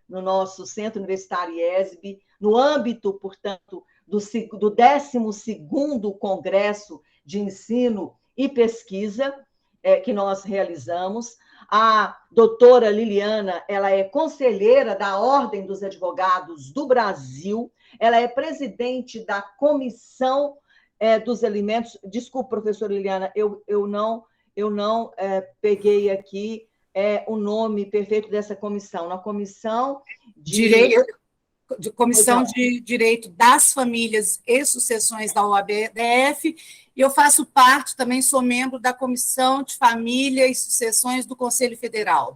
no nosso Centro Universitário IESB, no âmbito, portanto, do 12º Congresso de Ensino e Pesquisa, que nós realizamos. A doutora Liliana, ela é conselheira da Ordem dos Advogados do Brasil, ela é presidente da Comissão dos Alimentos. Desculpe, professora Liliana, eu não peguei aqui o nome perfeito dessa comissão. Na comissão Comissão de Direito das Famílias e Sucessões da OABDF, e eu faço parte, também sou membro da Comissão de Família e Sucessões do Conselho Federal.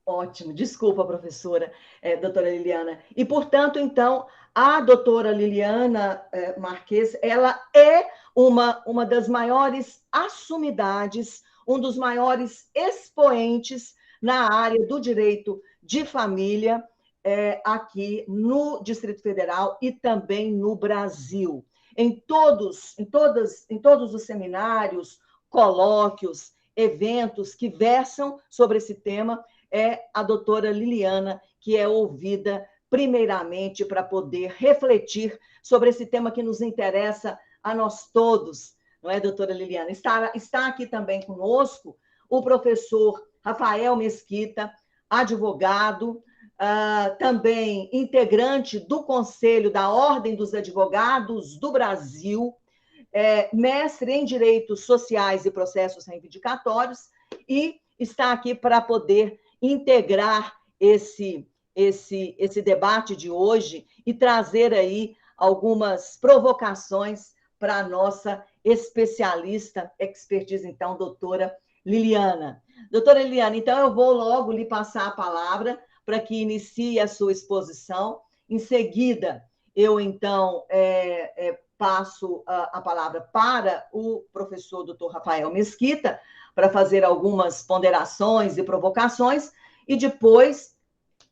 Ótimo, desculpa, professora, doutora Liliana. E, portanto, então, a doutora Liliana Marques, ela é uma das maiores assumidades, um dos maiores expoentes na área do direito de família, aqui no Distrito Federal e também no Brasil. Em todos os seminários, colóquios, eventos que versam sobre esse tema, é a doutora Liliana que é ouvida primeiramente para poder refletir sobre esse tema que nos interessa a nós todos, não é, doutora Liliana? Está aqui também conosco o professor Rafael Mesquita, advogado, também integrante do Conselho da Ordem dos Advogados do Brasil, mestre em Direitos Sociais e Processos Reivindicatórios, e está aqui para poder integrar esse debate de hoje e trazer aí algumas provocações para a nossa expertise, então, doutora Liliana. Doutora Liliana, então eu vou logo lhe passar a palavra para que inicie a sua exposição. Em seguida, eu, então, passo a palavra para o professor doutor Rafael Mesquita, para fazer algumas ponderações e provocações, e depois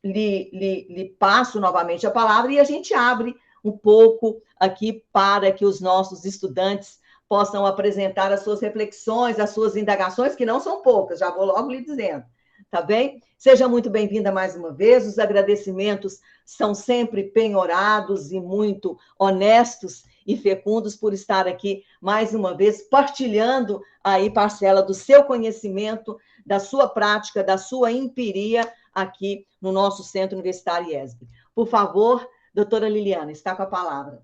lhe passo novamente a palavra e a gente abre um pouco aqui para que os nossos estudantes possam apresentar as suas reflexões, as suas indagações, que não são poucas, já vou logo lhe dizendo. Tá bem? Seja muito bem-vinda mais uma vez. Os agradecimentos são sempre penhorados e muito honestos e fecundos por estar aqui mais uma vez partilhando aí parcela do seu conhecimento, da sua prática, da sua empiria aqui no nosso Centro Universitário IESB. Por favor, doutora Liliana, está com a palavra.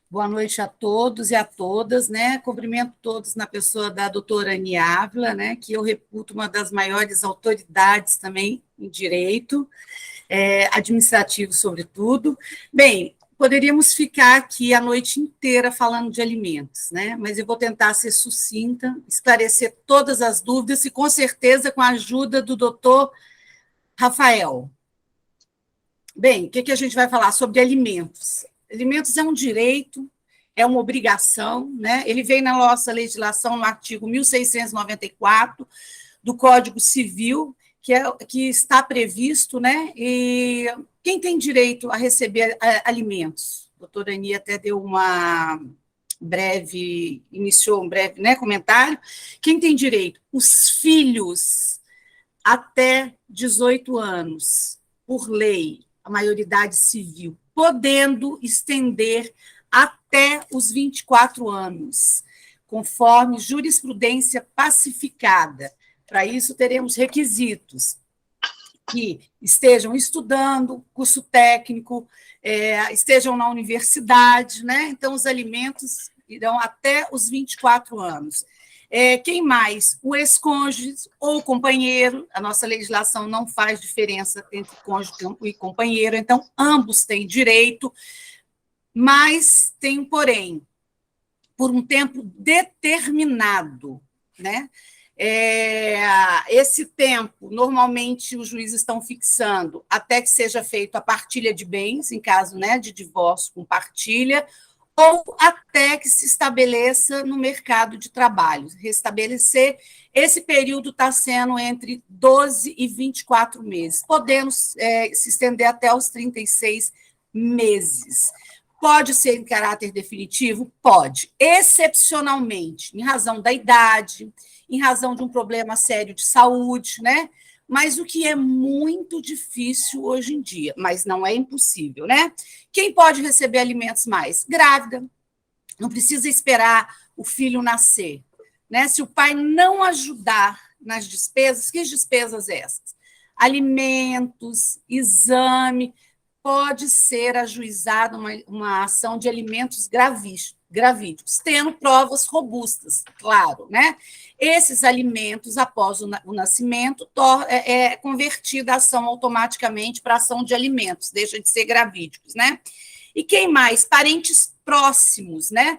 Boa noite a todos e a todas, né? Cumprimento todos na pessoa da doutora Anny Ávila, né? Que eu reputo uma das maiores autoridades também em direito, administrativo, sobretudo. Bem, poderíamos ficar aqui a noite inteira falando de alimentos, né? Mas eu vou tentar ser sucinta, esclarecer todas as dúvidas e, com certeza, com a ajuda do doutor Rafael. Bem, o que a gente vai falar sobre alimentos? Alimentos é um direito, é uma obrigação, né? Ele vem na nossa legislação no artigo 1694 do Código Civil, que está previsto, né? E quem tem direito a receber alimentos? A doutora Anny até deu iniciou um breve, né, comentário. Quem tem direito? Os filhos até 18 anos, por lei, a maioridade civil, podendo estender até os 24 anos, conforme jurisprudência pacificada. Para isso, teremos requisitos que estejam estudando, curso técnico, estejam na universidade, né? Então, os alimentos irão até os 24 anos. Quem mais? O ex-cônjuge ou o companheiro. A nossa legislação não faz diferença entre cônjuge e companheiro, então ambos têm direito, mas tem um porém, por um tempo determinado, né? Esse tempo, normalmente, os juízes estão fixando até que seja feita a partilha de bens, em caso, né, de divórcio com partilha, ou até que se estabeleça no mercado de trabalho. Restabelecer, esse período está sendo entre 12 e 24 meses, podendo se estender até os 36 meses. Pode ser em caráter definitivo? Pode. Excepcionalmente, em razão da idade, em razão de um problema sério de saúde, né? mas o que é muito difícil hoje em dia, mas não é impossível, né? Quem pode receber alimentos mais? Grávida. Não precisa esperar o filho nascer, né? Se o pai não ajudar nas despesas, que despesas essas? Alimentos, exame, pode ser ajuizada uma ação de alimentos gravídicos, tendo provas robustas, claro, né? Esses alimentos, após o nascimento, é convertida a ação automaticamente para ação de alimentos, deixa de ser gravídicos, né? E quem mais? Parentes próximos, né?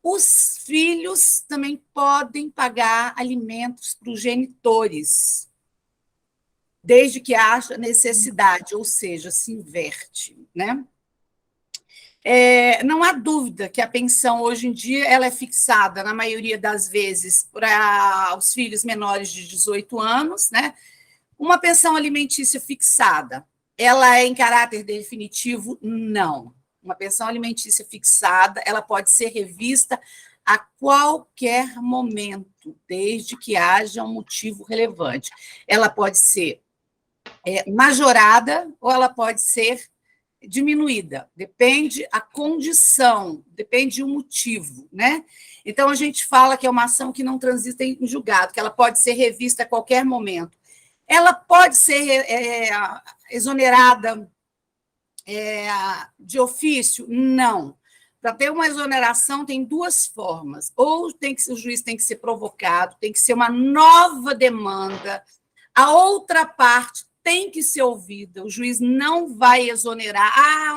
Os filhos também podem pagar alimentos para os genitores, desde que haja necessidade, ou seja, se inverte, né? Não há dúvida que a pensão hoje em dia ela é fixada, na maioria das vezes, para os filhos menores de 18 anos, né? Uma pensão alimentícia fixada, ela é em caráter definitivo? Não. Uma pensão alimentícia fixada, ela pode ser revista a qualquer momento, desde que haja um motivo relevante. Ela pode ser majorada ou ela pode ser diminuída, depende a condição, depende o motivo, né? Então, a gente fala que é uma ação que não transita em julgado, que ela pode ser revista a qualquer momento. Ela pode ser exonerada de ofício? Não. Para ter uma exoneração, tem duas formas. Ou o juiz tem que ser provocado, tem que ser uma nova demanda, a outra parte tem que ser ouvida, o juiz não vai exonerar.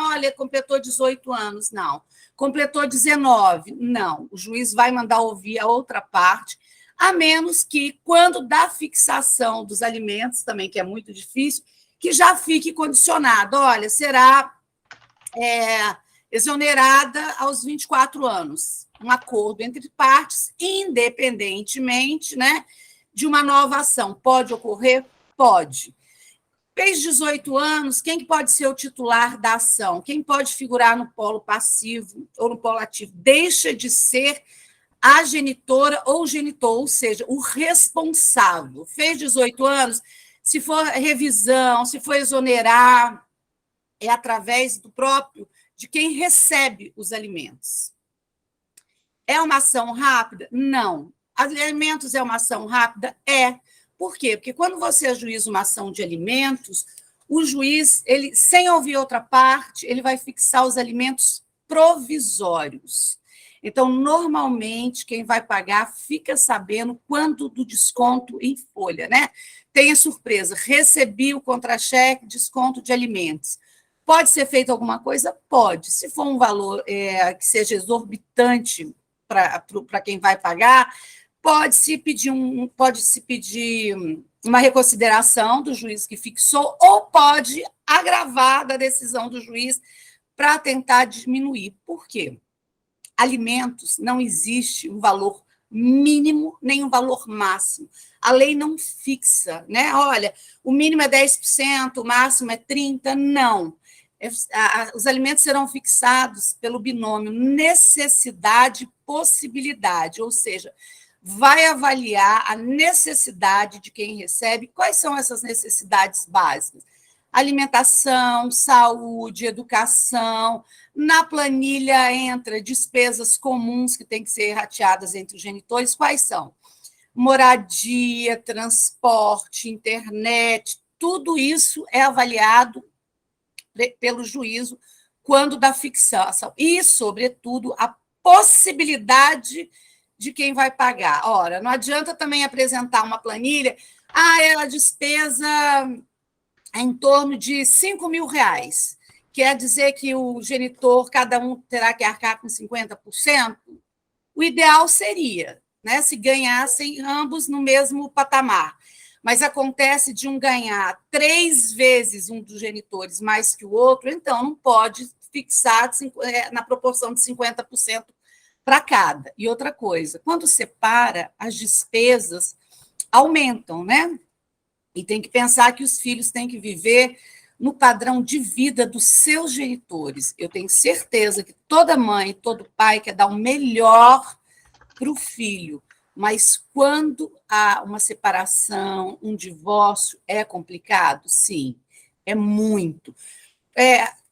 Olha, completou 18 anos, não. Completou 19, não. O juiz vai mandar ouvir a outra parte, a menos que, quando da fixação dos alimentos, também que é muito difícil, que já fique condicionado. Olha, será exonerada aos 24 anos. Um acordo entre partes, independentemente, né, de uma nova ação. Pode ocorrer? Pode. Fez 18 anos, quem pode ser o titular da ação? Quem pode figurar no polo passivo ou no polo ativo? Deixa de ser a genitora ou o genitor, ou seja, o responsável. Fez 18 anos, se for revisão, se for exonerar, é através do próprio, de quem recebe os alimentos. É uma ação rápida? Não. Alimentos é uma ação rápida? É. Por quê? Porque quando você ajuiza uma ação de alimentos, o juiz, ele, sem ouvir outra parte, ele vai fixar os alimentos provisórios. Então, normalmente, quem vai pagar fica sabendo quando do desconto em folha, né? Tem a surpresa, recebi o contra-cheque, desconto de alimentos. Pode ser feita alguma coisa? Pode. Se for um valor que seja exorbitante para quem vai pagar, pode-se pedir uma reconsideração do juiz que fixou, ou pode agravar da decisão do juiz para tentar diminuir. Por quê? Alimentos, não existe um valor mínimo nem um valor máximo. A lei não fixa, né? Olha, o mínimo é 10%, o máximo é 30%, não. Os alimentos serão fixados pelo binômio necessidade e possibilidade, ou seja, vai avaliar a necessidade de quem recebe. Quais são essas necessidades básicas? Alimentação, saúde, educação. Na planilha entra despesas comuns que têm que ser rateadas entre os genitores. Quais são? Moradia, transporte, internet, tudo isso é avaliado pelo juízo quando da fixação. E, sobretudo, a possibilidade de quem vai pagar. Ora, não adianta também apresentar uma planilha, a despesa é em torno de R$5.000. Quer dizer que o genitor, cada um terá que arcar com 50%? O ideal seria, né, se ganhassem ambos no mesmo patamar. Mas acontece de um ganhar 3 vezes um dos genitores mais que o outro, então não pode fixar na proporção de 50% para cada. E outra coisa, quando separa, as despesas aumentam, né? E tem que pensar que os filhos têm que viver no padrão de vida dos seus genitores. Eu tenho certeza que toda mãe, todo pai quer dar o melhor para o filho, Mas quando há uma separação, um divórcio, é complicado? Sim, é muito.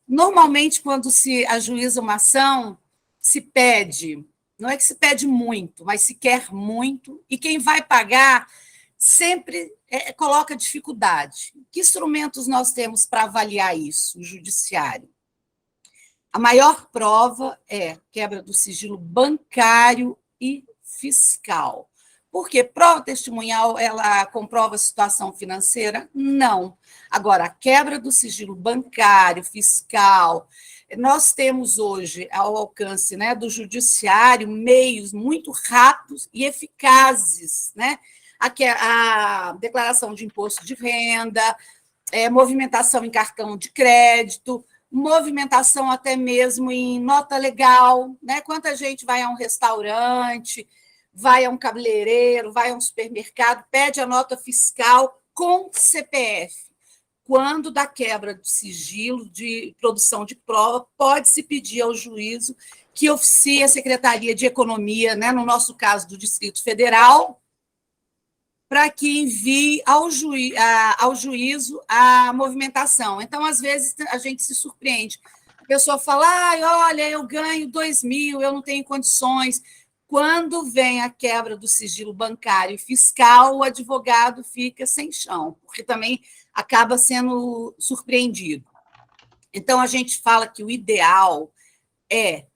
Normalmente, quando se ajuiza uma ação, se pede, não é que se pede muito, mas se quer muito, e quem vai pagar sempre coloca dificuldade. Que instrumentos nós temos para avaliar isso? O judiciário. A maior prova é quebra do sigilo bancário e fiscal. Porque prova testemunhal, ela comprova a situação financeira? Não. Agora, a quebra do sigilo bancário, fiscal, nós temos hoje, ao alcance, né, do judiciário, meios muito rápidos e eficazes, né? A declaração de imposto de renda, movimentação em cartão de crédito, movimentação até mesmo em nota legal, né? Quanta gente vai a um restaurante, vai a um cabeleireiro, vai a um supermercado, pede a nota fiscal com CPF. Quando da quebra do sigilo de produção de prova, pode-se pedir ao juízo que oficie a Secretaria de Economia, né, no nosso caso do Distrito Federal, para que envie ao juízo a movimentação. Então, às vezes, a gente se surpreende. A pessoa fala, olha, eu ganho 2.000, eu não tenho condições. Quando vem a quebra do sigilo bancário e fiscal, o advogado fica sem chão, porque também acaba sendo surpreendido. Então, a gente fala que o ideal é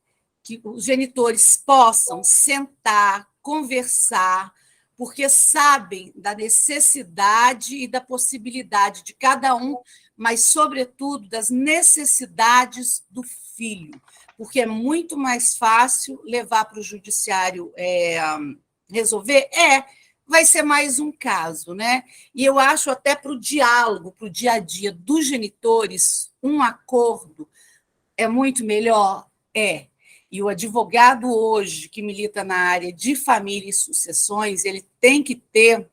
que os genitores possam sentar, conversar, porque sabem da necessidade e da possibilidade de cada um, mas, sobretudo, das necessidades do filho, porque é muito mais fácil levar para o judiciário resolver? Vai ser mais um caso, né? E eu acho até para o diálogo, para o dia a dia dos genitores, um acordo é muito melhor? E o advogado hoje, que milita na área de família e sucessões, ele tem que ter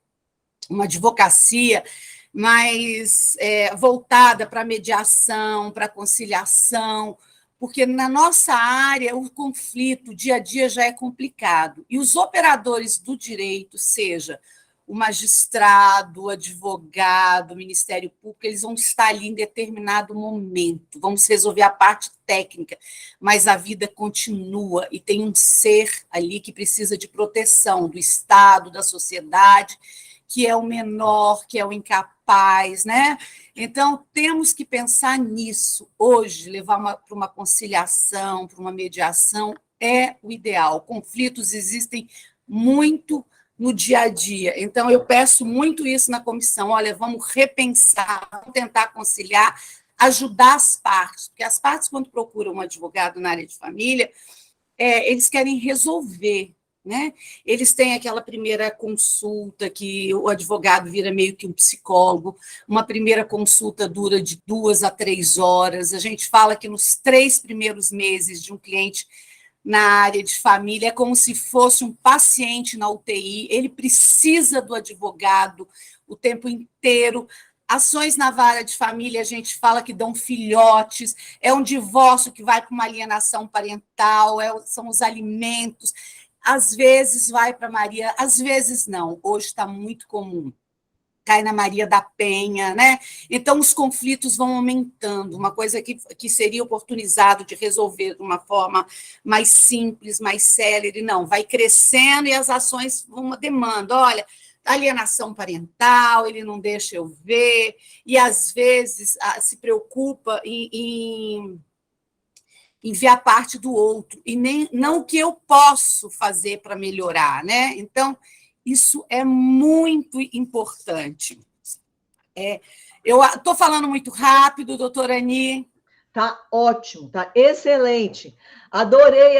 uma advocacia mais voltada para a mediação, para a conciliação, porque na nossa área o conflito, o dia a dia já é complicado. E os operadores do direito, seja o magistrado, o advogado, o Ministério Público, eles vão estar ali em determinado momento, vamos resolver a parte técnica, mas a vida continua e tem um ser ali que precisa de proteção do Estado, da sociedade, que é o menor, que é o incapaz, né? Então, temos que pensar nisso. Hoje, levar para uma conciliação, para uma mediação, é o ideal. Conflitos existem muito no dia a dia. Então, eu peço muito isso na comissão. Olha, vamos repensar, vamos tentar conciliar, ajudar as partes, porque as partes, quando procuram um advogado na área de família, eles querem resolver, né? Eles têm aquela primeira consulta que o advogado vira meio que um psicólogo, uma primeira consulta dura de 2 a 3 horas. A gente fala que nos 3 primeiros meses de um cliente na área de família é como se fosse um paciente na UTI, ele precisa do advogado o tempo inteiro. Ações na vara de família, a gente fala que dão filhotes, é um divórcio que vai para uma alienação parental, são os alimentos. Às vezes vai para Maria, às vezes não. Hoje está muito comum. Cai na Maria da Penha, né? Então, os conflitos vão aumentando, uma coisa que seria oportunizado de resolver de uma forma mais simples, mais célere, não, vai crescendo e as ações vão uma demanda. Olha, alienação parental, ele não deixa eu ver, e às vezes se preocupa em ver a parte do outro, e não o que eu posso fazer para melhorar, né? Então, isso é muito importante. Eu estou falando muito rápido, doutora Ani. Tá ótimo, tá excelente. Adorei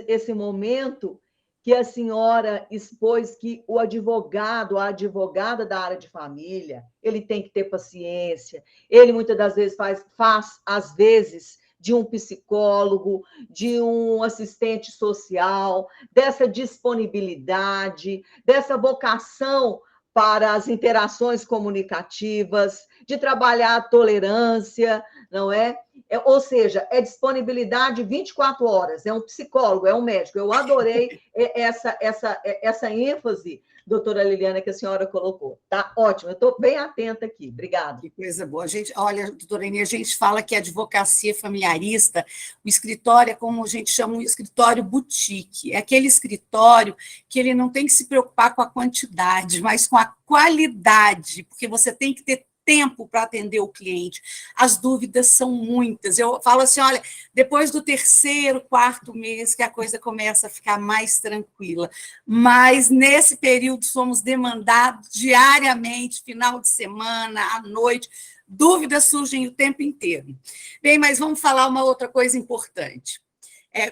esse momento que a senhora expôs que o advogado, a advogada da área de família, ele tem que ter paciência, ele muitas das vezes faz às vezes, de um psicólogo, de um assistente social, dessa disponibilidade, dessa vocação para as interações comunicativas, de trabalhar a tolerância, não é? Ou seja, é disponibilidade 24 horas, é um psicólogo, é um médico. Eu adorei essa ênfase, doutora Liliana, que a senhora colocou. Tá ótimo, eu estou bem atenta aqui. Obrigada. Que coisa boa. Olha, doutora Eni, a gente fala que a advocacia familiarista, o escritório é como a gente chama um escritório boutique. É aquele escritório que ele não tem que se preocupar com a quantidade, mas com a qualidade, porque você tem que ter tempo para atender o cliente. As dúvidas são muitas. Eu falo assim, olha, depois do terceiro, quarto mês que a coisa começa a ficar mais tranquila, mas nesse período somos demandados diariamente, final de semana, à noite, dúvidas surgem o tempo inteiro. Bem, mas vamos falar uma outra coisa importante.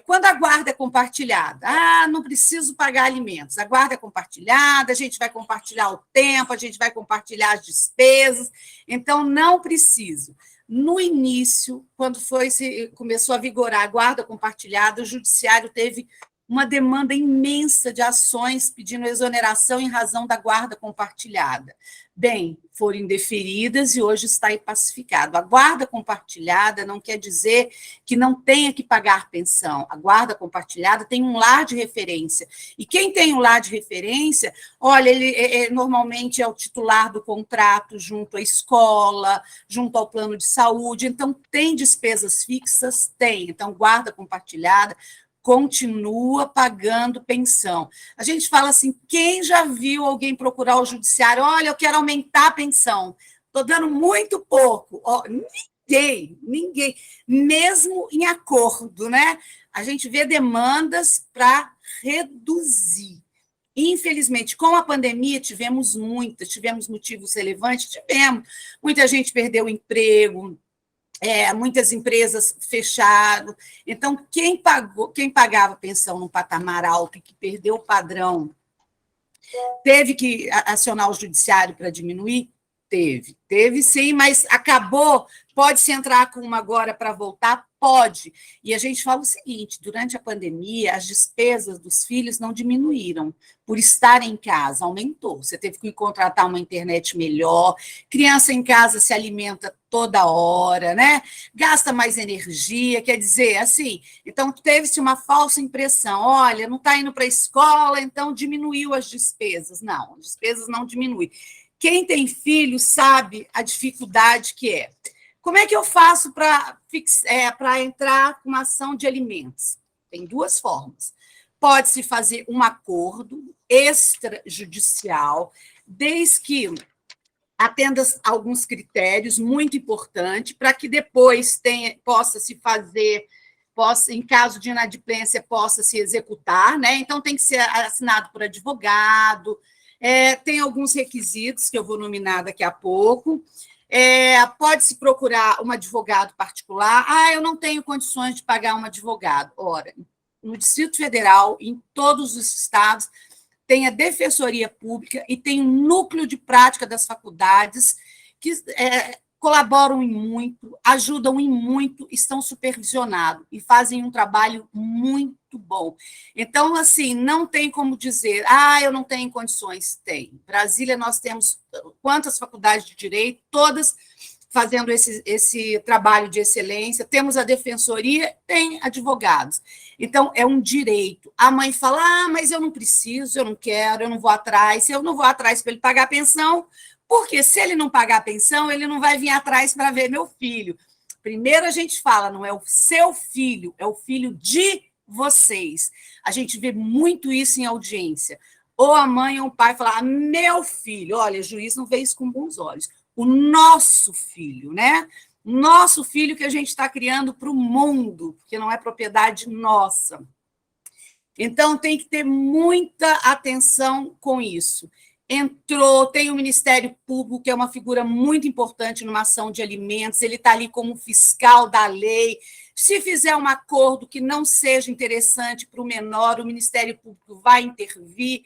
Quando a guarda é compartilhada, não preciso pagar alimentos, a guarda é compartilhada, a gente vai compartilhar o tempo, a gente vai compartilhar as despesas, então não preciso. No início, quando começou a vigorar a guarda compartilhada, o judiciário teve uma demanda imensa de ações pedindo exoneração em razão da guarda compartilhada. Bem, foram indeferidas e hoje está aí pacificado. A guarda compartilhada não quer dizer que não tenha que pagar pensão. A guarda compartilhada tem um lar de referência. E quem tem um lar de referência, olha, ele normalmente é o titular do contrato junto à escola, junto ao plano de saúde. Então, tem despesas fixas? Tem. Então, guarda compartilhada continua pagando pensão. A gente fala assim, quem já viu alguém procurar o judiciário? Olha, eu quero aumentar a pensão, estou dando muito pouco. Ninguém, mesmo em acordo, né? A gente vê demandas para reduzir. Infelizmente, com a pandemia, tivemos motivos relevantes, muita gente perdeu o emprego, muitas empresas fecharam. Então, quem pagava pensão num patamar alto e que perdeu o padrão, teve que acionar o judiciário para diminuir? Teve sim, mas acabou. Pode-se entrar com uma agora para voltar? Pode. E a gente fala o seguinte, durante a pandemia, as despesas dos filhos não diminuíram por estar em casa, aumentou. Você teve que contratar uma internet melhor, criança em casa se alimenta toda hora, né? Gasta mais energia, quer dizer, assim, então teve-se uma falsa impressão, olha, não está indo para a escola, então diminuiu as despesas. Não, as despesas não diminuem. Quem tem filho sabe a dificuldade que é. Como é que eu faço para entrar com uma ação de alimentos? Tem duas formas. Pode-se fazer um acordo extrajudicial, desde que atenda alguns critérios muito importantes, para que depois possa-se fazer, em caso de inadimplência, possa se executar, né? Então, tem que ser assinado por advogado, tem alguns requisitos que eu vou nominar daqui a pouco. Pode-se procurar um advogado particular. Eu não tenho condições de pagar um advogado. Ora, no Distrito Federal, em todos os estados, tem a Defensoria Pública e tem um núcleo de prática das faculdades que colaboram em muito, ajudam em muito, estão supervisionados e fazem um trabalho muito bom. Então, assim, não tem como dizer, eu não tenho condições. Tem. Brasília, nós temos quantas faculdades de direito, todas fazendo esse trabalho de excelência. Temos a defensoria, tem advogados. Então, é um direito. A mãe fala, mas eu não preciso, eu não quero, eu não vou atrás. Se eu não vou atrás para ele pagar a pensão, porque se ele não pagar a pensão, ele não vai vir atrás para ver meu filho. Primeiro a gente fala, não é o seu filho, é o filho de vocês. A gente vê muito isso em audiência. Ou a mãe ou o pai falar, meu filho, olha, o juiz não vê isso com bons olhos. O nosso filho, né? Nosso filho que a gente está criando para o mundo, porque não é propriedade nossa. Então, tem que ter muita atenção com isso. Tem o Ministério Público, que é uma figura muito importante numa ação de alimentos, ele está ali como fiscal da lei. Se fizer um acordo que não seja interessante para o menor, o Ministério Público vai intervir.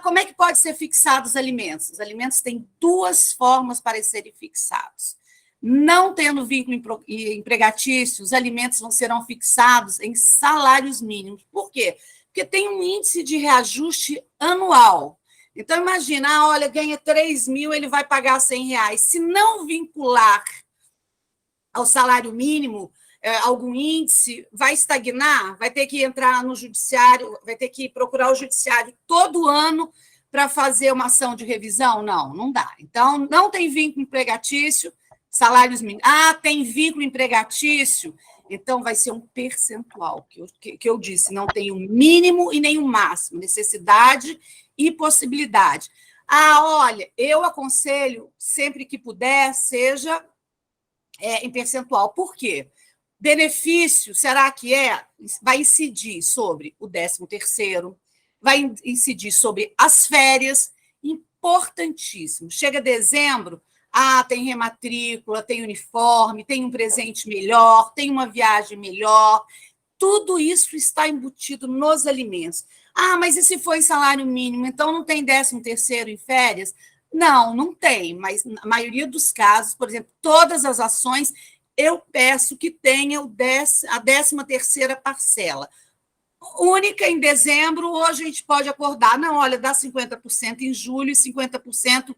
Como é que pode ser fixados os alimentos? Os alimentos têm duas formas para serem fixados. Não tendo vínculo empregatício, os alimentos serão fixados em salários mínimos. Por quê? Porque tem um índice de reajuste anual. Então, imagina, olha, ganha 3 mil, ele vai pagar R$ 100. Se não vincular ao salário mínimo, algum índice, vai estagnar, vai ter que entrar no judiciário, vai ter que procurar o judiciário todo ano para fazer uma ação de revisão? Não, não dá. Então, não tem vínculo empregatício, salários mínimos. Ah, tem vínculo empregatício, então vai ser um percentual, que eu disse, não tem o mínimo e nem o máximo, necessidade e possibilidade. Ah, olha, eu aconselho, sempre que puder, seja em percentual. Por quê? Benefício, será que vai incidir sobre o 13º, vai incidir sobre as férias, importantíssimo. Chega dezembro, tem rematrícula, tem uniforme, tem um presente melhor, tem uma viagem melhor, tudo isso está embutido nos alimentos. Mas e se for em salário mínimo, então não tem 13º em férias? Não, não tem, mas na maioria dos casos, por exemplo, todas as ações, eu peço que tenha a 13ª parcela. Única em dezembro, hoje a gente pode acordar, não, olha, dá 50% em julho e 50%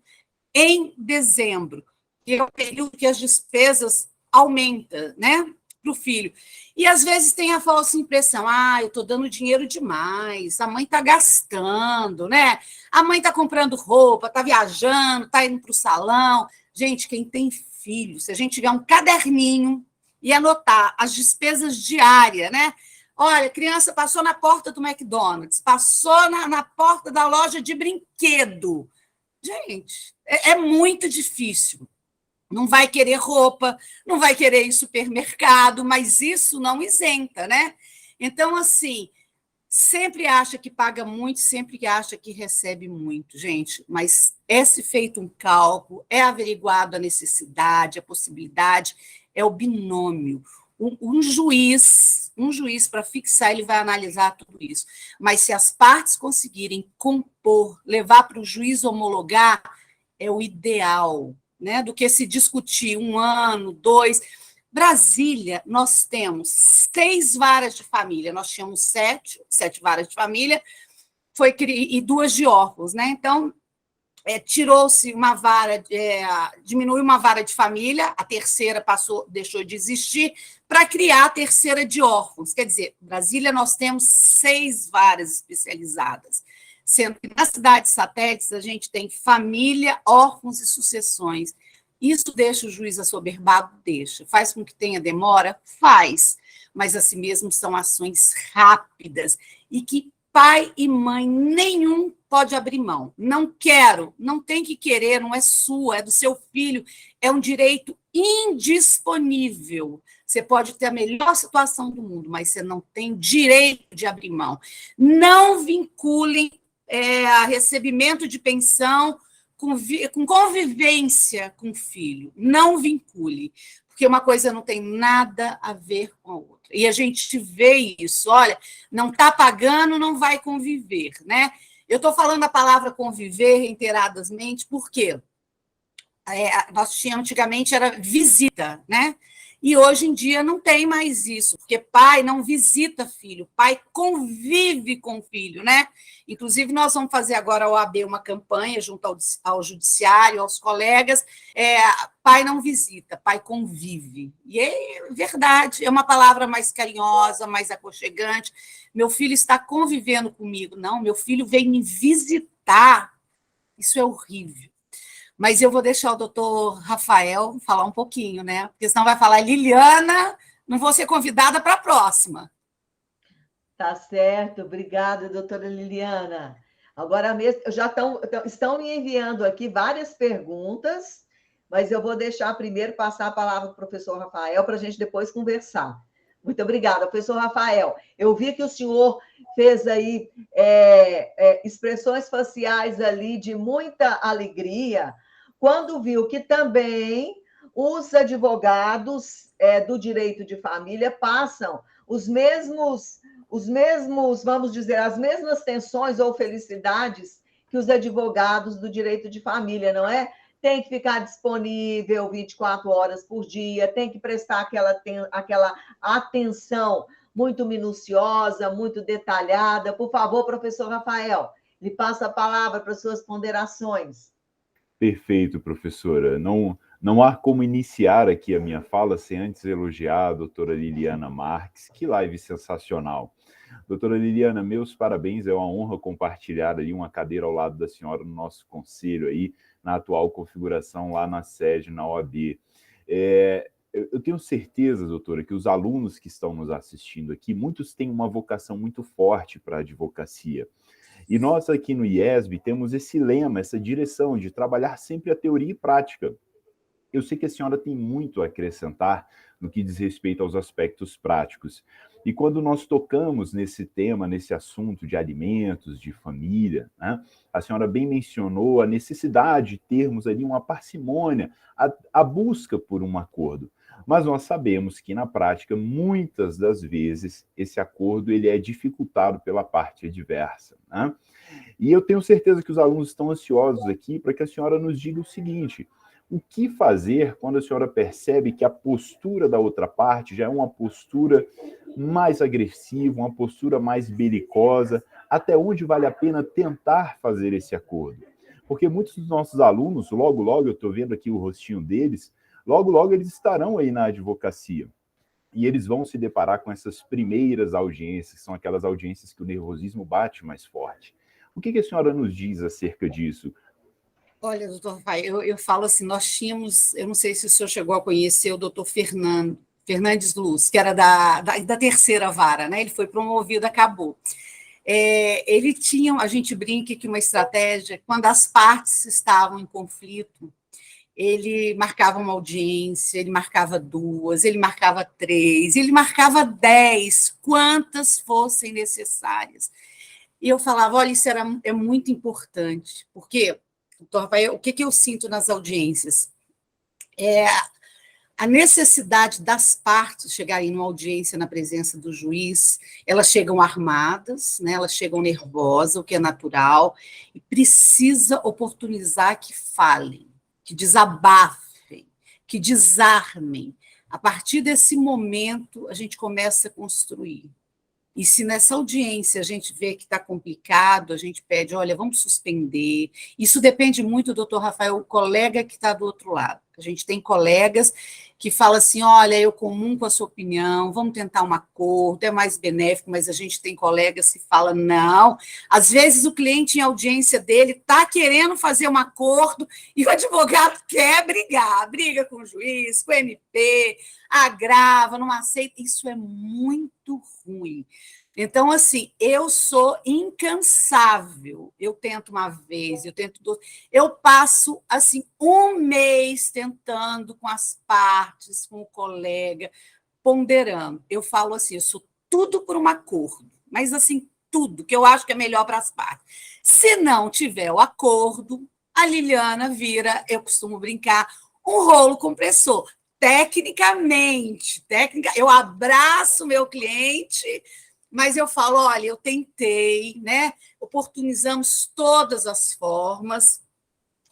em dezembro, que é o período que as despesas aumentam, né, para o filho. E, às vezes, tem a falsa impressão, eu estou dando dinheiro demais, a mãe está gastando, né? A mãe está comprando roupa, está viajando, está indo para o salão. Gente, quem tem filho, se a gente tiver um caderninho e anotar as despesas diárias, né? Olha, criança passou na porta do McDonald's, passou na porta da loja de brinquedo. Gente, é muito difícil. Não vai querer roupa, não vai querer ir supermercado, mas isso não isenta, né? Então, assim, sempre acha que paga muito, sempre acha que recebe muito, gente. Mas se feito um cálculo, averiguado a necessidade, a possibilidade, é o binômio. Um juiz para fixar, ele vai analisar tudo isso. Mas se as partes conseguirem compor, levar para o juiz homologar, é o ideal, né? Do que se discutir 1 ano, 2. Brasília, nós temos 6 varas de família, nós tínhamos 7 varas de família, e 2 de órfãos, né? Então, tirou-se uma vara, diminuiu uma vara de família, a terceira deixou de existir, para criar a terceira de órfãos. Quer dizer, Brasília, nós temos 6 varas especializadas, sendo que nas cidades satélites a gente tem família, órfãos e sucessões. Isso deixa o juiz assoberbado? Deixa. Faz com que tenha demora? Faz. Mas, assim mesmo, são ações rápidas e que pai e mãe nenhum pode abrir mão. Não quero, não tem que querer, não é sua, é do seu filho, é um direito indisponível. Você pode ter a melhor situação do mundo, mas você não tem direito de abrir mão. Não vinculem a recebimento de pensão com convivência com o filho. Não vincule, porque uma coisa não tem nada a ver com a outra. E a gente vê isso, olha, não está pagando, não vai conviver, né? Eu estou falando a palavra conviver reiteradamente, porque nós tínhamos, antigamente, era visita, né? E hoje em dia não tem mais isso, porque pai não visita filho, pai convive com o filho, né? Inclusive, nós vamos fazer agora a OAB uma campanha junto ao judiciário, aos colegas, pai não visita, pai convive. E é verdade, é uma palavra mais carinhosa, mais aconchegante. Meu filho está convivendo comigo. Não, meu filho veio me visitar. Isso é horrível. Mas eu vou deixar o doutor Rafael falar um pouquinho, né? Porque senão vai falar, Liliana, não vou ser convidada para a próxima. Tá certo, obrigada, doutora Liliana. Agora mesmo, estão me enviando aqui várias perguntas, mas eu vou deixar primeiro passar a palavra para o professor Rafael para a gente depois conversar. Muito obrigada, professor Rafael. Eu vi que o senhor fez aí expressões faciais ali de muita alegria, quando viu que também os advogados do direito de família passam os mesmos, vamos dizer, as mesmas tensões ou felicidades que os advogados do direito de família, não é? Tem que ficar disponível 24 horas por dia, tem que prestar aquela atenção muito minuciosa, muito detalhada. Por favor, professor Rafael, lhe passo a palavra para suas ponderações. Perfeito, professora. Não há como iniciar aqui a minha fala sem antes elogiar a doutora Liliana Marques. Que live sensacional. Doutora Liliana, meus parabéns, é uma honra compartilhar aí uma cadeira ao lado da senhora no nosso conselho aí, na atual configuração lá na sede, na OAB. Eu tenho certeza, doutora, que os alunos que estão nos assistindo aqui, muitos têm uma vocação muito forte para a advocacia. E nós aqui no IESB temos esse lema, essa direção de trabalhar sempre a teoria e prática. Eu sei que a senhora tem muito a acrescentar no que diz respeito aos aspectos práticos. E quando nós tocamos nesse tema, nesse assunto de alimentos, de família, né, a senhora bem mencionou a necessidade de termos ali uma parcimônia, a busca por um acordo. Mas nós sabemos que, na prática, muitas das vezes, esse acordo ele é dificultado pela parte adversa, né? E eu tenho certeza que os alunos estão ansiosos aqui para que a senhora nos diga o seguinte: o que fazer quando a senhora percebe que a postura da outra parte já é uma postura mais agressiva, uma postura mais belicosa? Até onde vale a pena tentar fazer esse acordo? Porque muitos dos nossos alunos, logo, logo, eu estou vendo aqui o rostinho deles, logo, logo eles estarão aí na advocacia. E eles vão se deparar com essas primeiras audiências, que são aquelas audiências que o nervosismo bate mais forte. O que a senhora nos diz acerca disso? Olha, doutor Rafael, eu falo assim, nós tínhamos, eu não sei se o senhor chegou a conhecer o doutor Fernandes Luz, que era da terceira vara, né? Ele foi promovido, acabou. Ele tinha, a gente brinca que uma estratégia, quando as partes estavam em conflito, ele marcava uma audiência, ele marcava 2, ele marcava 3, ele marcava 10, quantas fossem necessárias. E eu falava, olha, isso é muito importante, porque, doutor Rafael, o que eu sinto nas audiências? A necessidade das partes chegarem numa audiência na presença do juiz, elas chegam armadas, né, elas chegam nervosas, o que é natural, e precisa oportunizar que falem, que desabafem, que desarmem. A partir desse momento, a gente começa a construir. E se nessa audiência a gente vê que está complicado, a gente pede, olha, vamos suspender. Isso depende muito, doutor Rafael, o colega que está do outro lado. A gente tem colegas que falam assim, olha, eu comungo com a sua opinião, vamos tentar um acordo, é mais benéfico, mas a gente tem colegas que falam, não. Às vezes o cliente em audiência dele está querendo fazer um acordo e o advogado quer brigar, briga com o juiz, com o MP, agrava, não aceita. Isso é muito ruim. Então, assim, eu sou incansável. Eu tento uma vez, eu tento duas. Eu passo, assim, um mês tentando com as partes, com o colega, ponderando. Eu falo assim, eu sou tudo por um acordo, mas, assim, tudo que eu acho que é melhor para as partes. Se não tiver o acordo, a Liliana vira, eu costumo brincar, um rolo compressor. Tecnicamente, eu abraço meu cliente, mas eu falo, olha, eu tentei, né? Oportunizamos todas as formas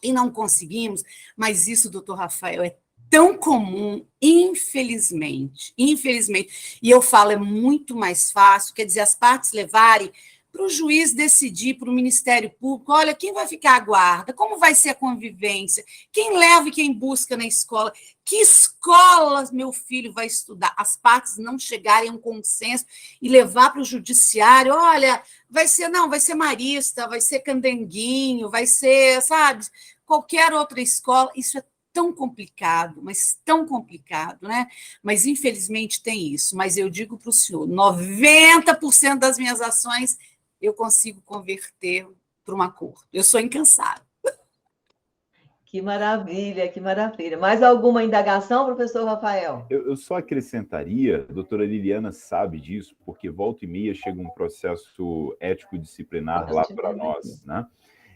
e não conseguimos, mas isso, doutor Rafael, é tão comum, infelizmente, e eu falo, é muito mais fácil, quer dizer, as partes levarem para o juiz decidir, para o Ministério Público, olha, quem vai ficar à guarda, como vai ser a convivência, quem leva e quem busca na escola, que escola meu filho vai estudar, as partes não chegarem a um consenso e levar para o judiciário, olha, vai ser Marista, vai ser Candanguinho, vai ser, sabe, qualquer outra escola, isso é tão complicado, mas tão complicado, né? Mas, infelizmente, tem isso. Mas eu digo para o senhor, 90% das minhas ações eu consigo converter para um acordo. Eu sou incansável. Que maravilha, que maravilha. Mais alguma indagação, professor Rafael? Eu só acrescentaria, a doutora Liliana sabe disso, porque volta e meia chega um processo ético-disciplinar lá para nós, né?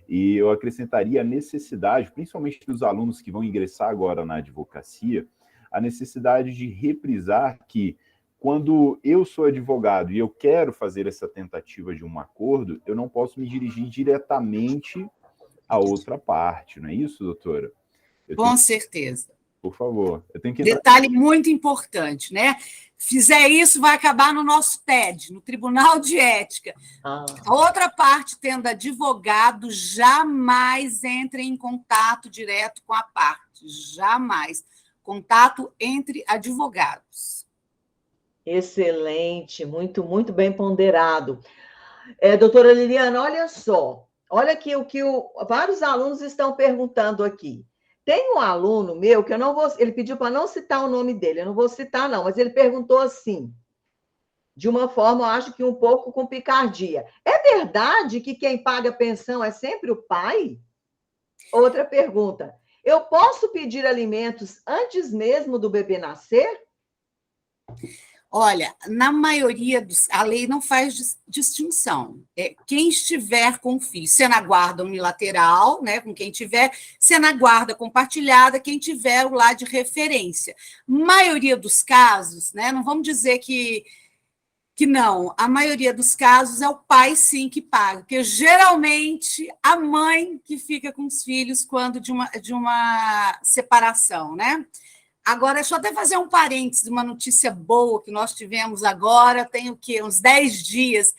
E eu acrescentaria a necessidade, principalmente dos alunos que vão ingressar agora na advocacia, a necessidade de reprisar que, quando eu sou advogado e eu quero fazer essa tentativa de um acordo, eu não posso me dirigir diretamente à outra parte, não é isso, doutora? Com certeza. Por favor. Detalhe muito importante, né? fizer isso, vai acabar no nosso TED, no Tribunal de Ética. A outra parte, tendo advogado, jamais entre em contato direto com a parte. Jamais. Contato entre advogados. Excelente, muito, muito bem ponderado. Doutora Liliana, olha só. Olha aqui o que vários alunos estão perguntando aqui. Tem um aluno meu que eu não vou... Ele pediu para não citar o nome dele, eu não vou citar, não, mas ele perguntou assim, de uma forma, eu acho que um pouco com picardia. É verdade que quem paga pensão é sempre o pai? Outra pergunta. Eu posso pedir alimentos antes mesmo do bebê nascer? Olha, na maioria a lei não faz distinção. Quem estiver com o filho, se na guarda unilateral, né, com quem tiver, se na guarda compartilhada, quem tiver o lá de referência. Maioria dos casos, né, não vamos dizer que não, a maioria dos casos é o pai, sim, que paga, porque geralmente a mãe que fica com os filhos quando de uma separação, né? Agora, deixa eu até fazer um parênteses de uma notícia boa que nós tivemos agora, tem o quê? Uns 10 dias.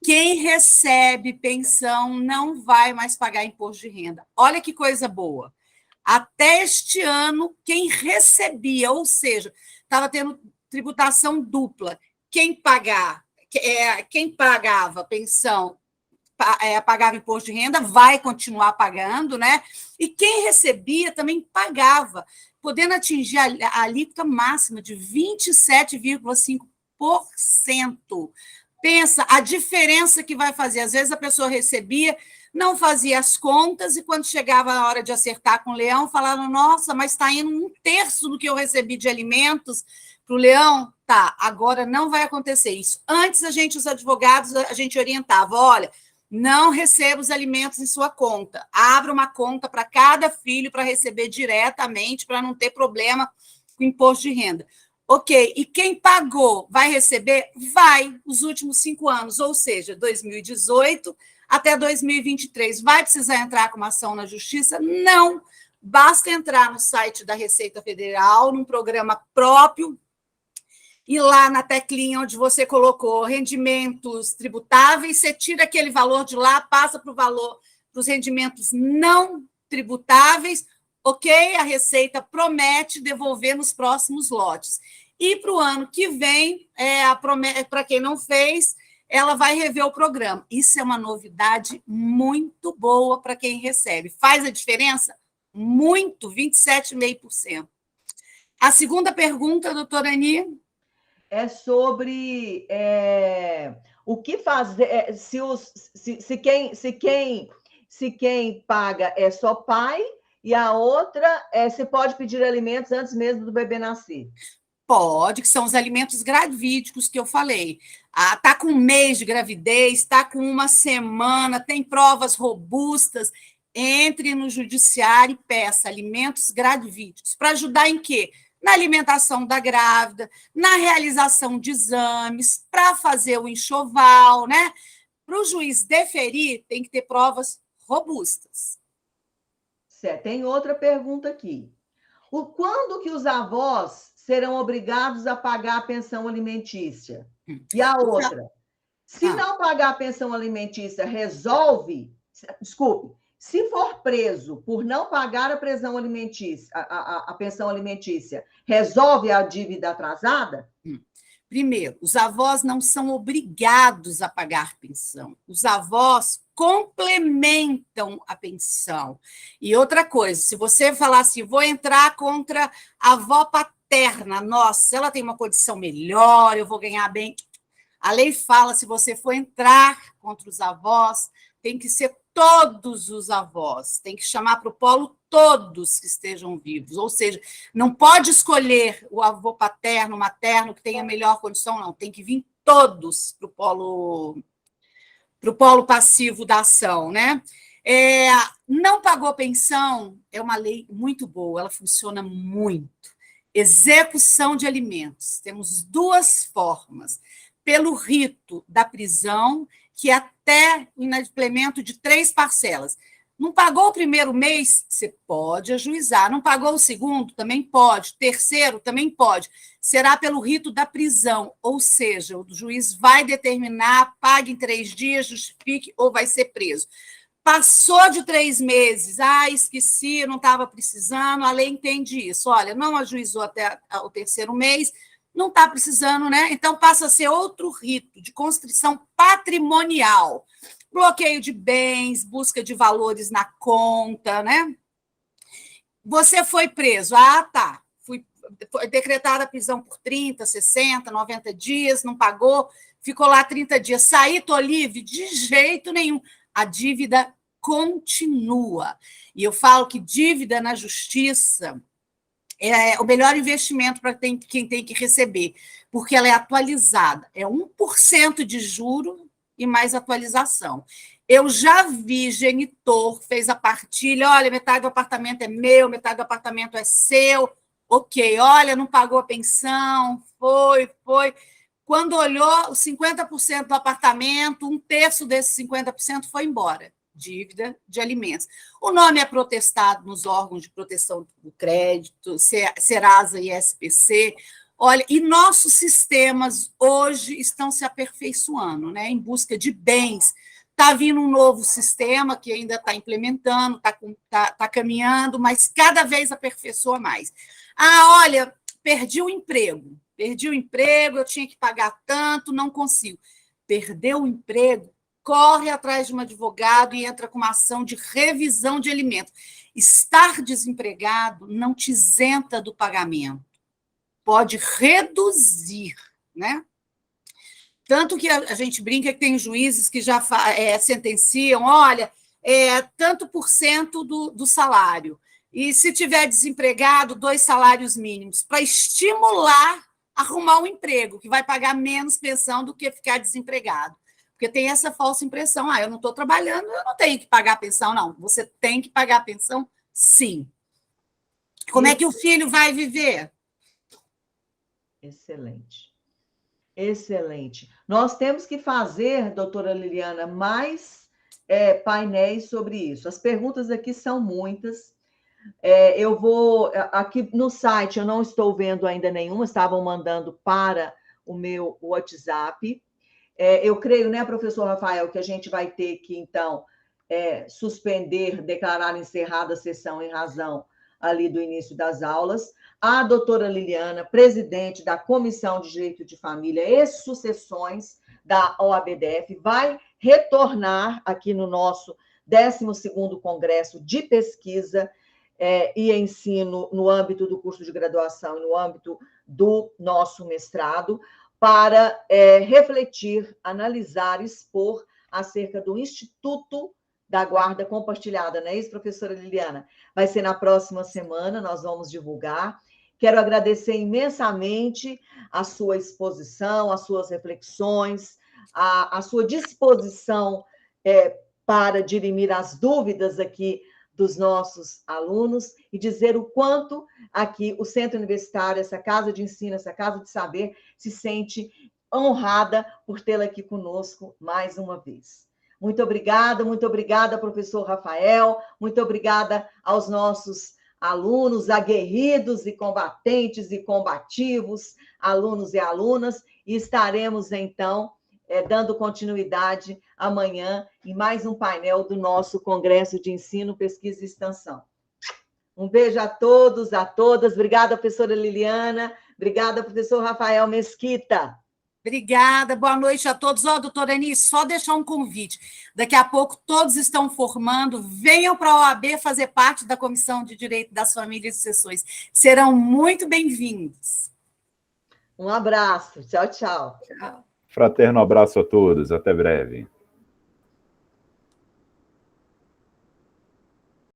Quem recebe pensão não vai mais pagar imposto de renda. Olha que coisa boa. Até este ano, quem recebia, ou seja, estava tendo tributação dupla, quem pagava pensão, pagava imposto de renda, vai continuar pagando, né? E quem recebia também pagava, podendo atingir a alíquota máxima de 27,5%. Pensa a diferença que vai fazer. Às vezes a pessoa recebia, não fazia as contas, e quando chegava a hora de acertar com o leão, falava, nossa, mas está indo 1/3 do que eu recebi de alimentos para o leão. Tá, agora não vai acontecer isso. Antes, os advogados, a gente orientava, olha, não receba os alimentos em sua conta. Abra uma conta para cada filho para receber diretamente, para não ter problema com imposto de renda. Ok, e quem pagou vai receber? Vai, os últimos 5 anos, ou seja, 2018 até 2023. Vai precisar entrar com uma ação na Justiça? Não. Basta entrar no site da Receita Federal, num programa próprio, e lá na teclinha onde você colocou rendimentos tributáveis, você tira aquele valor de lá, passa para os rendimentos não tributáveis, ok? A Receita promete devolver nos próximos lotes. E para o ano que vem, para quem não fez, ela vai rever o programa. Isso é uma novidade muito boa para quem recebe. Faz a diferença? Muito, 27,5%. A segunda pergunta, doutora Ani? É sobre o que fazer se quem paga é só pai, e a outra se pode pedir alimentos antes mesmo do bebê nascer. Pode, que são os alimentos gravídicos que eu falei. Está com 1 mês de gravidez, está com 1 semana, tem provas robustas, entre no judiciário e peça alimentos gravídicos. Para ajudar em quê? Na alimentação da grávida, na realização de exames, para fazer o enxoval, né? Para o juiz deferir, tem que ter provas robustas. Certo. Tem outra pergunta aqui. Quando que os avós serão obrigados a pagar a pensão alimentícia? E a outra, se não pagar a pensão alimentícia, se for preso por não pagar a pensão alimentícia, resolve a dívida atrasada? Primeiro, os avós não são obrigados a pagar pensão. Os avós complementam a pensão. E outra coisa, se você falar assim, vou entrar contra a avó paterna, nossa, ela tem uma condição melhor, eu vou ganhar bem. A lei fala, se você for entrar contra os avós, tem que ser todos os avós, tem que chamar para o polo todos que estejam vivos, ou seja, não pode escolher o avô paterno, materno, que tenha melhor condição, não, tem que vir todos para o polo passivo da ação, né? Não pagou pensão, é uma lei muito boa, ela funciona muito. Execução de alimentos, temos 2 formas, pelo rito da prisão, que até o inadimplemento de 3 parcelas. Não pagou o primeiro mês? Você pode ajuizar. Não pagou o segundo? Também pode. Terceiro? Também pode. Será pelo rito da prisão, ou seja, o juiz vai determinar, pague em 3 dias, justifique ou vai ser preso. Passou de 3 meses, esqueci, não estava precisando, a lei entende isso. Olha, não ajuizou até o terceiro mês, não está precisando, né? Então passa a ser outro rito de constrição patrimonial. Bloqueio de bens, busca de valores na conta, né? Você foi preso. Tá. Foi decretada a prisão por 30, 60, 90 dias, não pagou, ficou lá 30 dias. Saí, tô livre? De jeito nenhum. A dívida continua. E eu falo que dívida na justiça é o melhor investimento para quem tem que receber, porque ela é atualizada. É 1% de juro e mais atualização. Eu já vi genitor, fez a partilha, olha, metade do apartamento é meu, metade do apartamento é seu, ok, olha, não pagou a pensão, foi. Quando olhou, os 50% do apartamento, 1/3 desses 50% foi embora, dívida de alimentos. O nome é protestado nos órgãos de proteção do crédito, Serasa e SPC. Olha, e nossos sistemas hoje estão se aperfeiçoando, né, em busca de bens. Está vindo um novo sistema que ainda está implementando, está caminhando, mas cada vez aperfeiçoa mais. Olha, perdi o emprego, eu tinha que pagar tanto, não consigo. Perdeu o emprego, corre atrás de um advogado e entra com uma ação de revisão de alimentos. Estar desempregado não te isenta do pagamento, pode reduzir, né? Tanto que a gente brinca que tem juízes que já sentenciam, olha, tanto por cento do salário. E se tiver desempregado, 2 salários mínimos, para estimular a arrumar um emprego, que vai pagar menos pensão do que ficar desempregado. Porque tem essa falsa impressão, eu não estou trabalhando, eu não tenho que pagar pensão, não. Você tem que pagar pensão, sim. Como é que o filho vai viver? Excelente. Excelente. Nós temos que fazer, doutora Liliana, mais painéis sobre isso. As perguntas aqui são muitas. Eu vou... Aqui no site eu não estou vendo ainda nenhuma, estavam mandando para o meu WhatsApp. Eu creio, né, professor Rafael, que a gente vai ter que, então, suspender, declarar encerrada a sessão em razão ali do início das aulas. A doutora Liliana, presidente da Comissão de Direito de Família e Sucessões da OABDF, vai retornar aqui no nosso 12º Congresso de Pesquisa e Ensino no âmbito do curso de graduação e no âmbito do nosso mestrado, para refletir, analisar, expor acerca do Instituto da Guarda Compartilhada, não é isso, professora Liliana? Vai ser na próxima semana, nós vamos divulgar. Quero agradecer imensamente a sua exposição, as suas reflexões, a sua disposição para dirimir as dúvidas aqui dos nossos alunos e dizer o quanto aqui o Centro Universitário, essa casa de ensino, essa casa de saber, se sente honrada por tê-la aqui conosco mais uma vez. Muito obrigada, professor Rafael, muito obrigada aos nossos alunos aguerridos e combatentes e combativos, alunos e alunas, e estaremos, então, dando continuidade amanhã em mais um painel do nosso Congresso de Ensino, Pesquisa e Extensão. Um beijo a todos, a todas. Obrigada, professora Liliana. Obrigada, professor Rafael Mesquita. Obrigada, boa noite a todos. Doutora Anice, só deixar um convite. Daqui a pouco todos estão formando, venham para a OAB fazer parte da Comissão de Direito das Famílias e Sucessões. Serão muito bem-vindos. Um abraço. Tchau, tchau. Fraterno abraço a todos. Até breve.